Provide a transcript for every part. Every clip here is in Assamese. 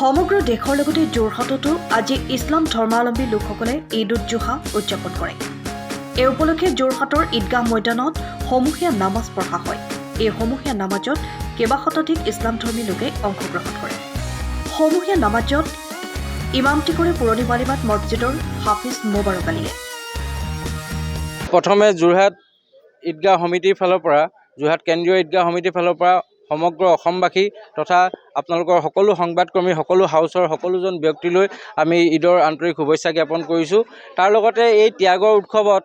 সমগ্ৰ দেশৰ লগতে যোৰহাটতো আজি ইছলাম ধৰ্মাৱলম্বী লোকসকলে ঈদ উদ জোহা উদযাপন কৰে। এই উপলক্ষে যোৰহাটৰ ঈদগাহ ময়দানত সমূহীয়া নামাজ পঢ়া হয়। এই সমূহীয়া নামাজত কেইবা শতাধিক ইছলামধৰ্মী লোকে অংশগ্ৰহণ কৰে। সমূহীয়া নামাজত ইমামতি কৰে পুৰণি বালিমাত মছজিদৰ হাফিজ মোবাৰক আলীয়ে। প্ৰথমে যোৰহাট ঈদগাহ সমিতিৰ ফালৰ পৰা যোৰহাট কেন্দ্ৰীয় ঈদগাহ সমিতিৰ ফালৰ পৰা সমগ্ৰ অসমবাসী তথা আপোনালোকৰ সকলো সংবাদকৰ্মী সকলো হাউচৰ সকলোজন ব্যক্তিলৈ আমি ঈদৰ আন্তৰিক শুভেচ্ছা জ্ঞাপন কৰিছোঁ। তাৰ লগতে এই ত্যাগৰ উৎসৱত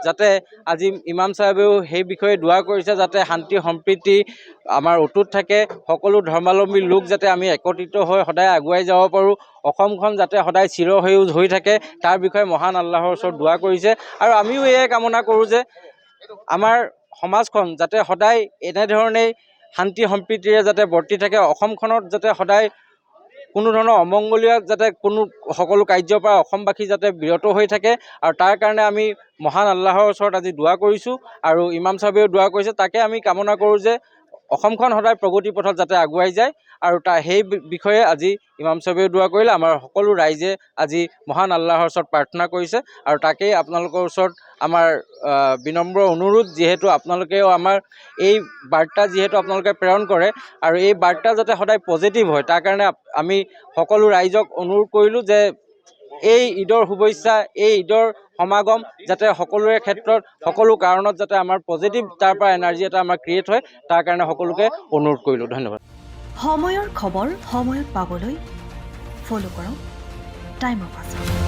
যাতে আজি ইমাম চাহেবেও সেই বিষয়ে দোৱা কৰিছে যাতে শান্তি সম্প্ৰীতি আমাৰ অটুট থাকে, সকলো ধৰ্মাৱলম্বী লোক যাতে আমি একত্ৰিত হৈ সদায় আগুৱাই যাব পাৰোঁ, অসমখন যাতে সদায় চিৰসেউজ হৈ থাকে তাৰ বিষয়ে মহান আল্লাহৰ ওচৰত দোৱা কৰিছে। আৰু আমিও এয়াই কামনা কৰোঁ যে আমাৰ সমাজখন যাতে সদায় এনেধৰণেই শান্তি সম্প্ৰীতিৰে যাতে বৰ্তি থাকে, অসমখনত যাতে সদায় কোনো ধৰণৰ অমংগলীয় যাতে সকলো কাৰ্যৰ পৰা অসমবাসী যাতে বিৰত হৈ থাকে। আৰু তাৰ কাৰণে আমি মহান আল্লাহৰ ওচৰত আজি দোৱা কৰিছোঁ আৰু ইমাম চাহেবেও দোৱা কৰিছে। তাকে আমি কামনা কৰোঁ যে অসমখন সদায় প্ৰগতি পথত যাতে আগুৱাই যায়। আৰু সেই বিষয়ে আজি ইমাম চাহেবেও দোৱা কৰিলে, আমাৰ সকলো ৰাইজে আজি মহান আল্লাহৰ ওচৰত প্ৰাৰ্থনা কৰিছে। আৰু তাকেই আপোনালোকৰ ওচৰত আমাৰ বিনম্ৰ অনুৰোধ, যিহেতু আপোনালোকেও আমাৰ এই বাৰ্তা যিহেতু আপোনালোকে প্ৰেৰণ কৰে আৰু এই বাৰ্তা যাতে সদায় পজিটিভ হয় তাৰ কাৰণে আমি সকলো ৰাইজক অনুৰোধ কৰিলোঁ যে এই ঈদৰ শুভেচ্ছা, এই ঈদৰ সমাগম যাতে সকলোৰে ক্ষেত্ৰত সকলো কাৰণত যাতে আমাৰ পজিটিভ তাৰ পৰা এনাৰ্জি এটা আমাৰ ক্ৰিয়েট হয় তাৰ কাৰণে সকলোকে অনুৰোধ কৰিলোঁ। ধন্যবাদ। সময়ৰ খবৰ সময়ত পাবলৈ ফ'ল' কৰক টাইম অফ আছাম।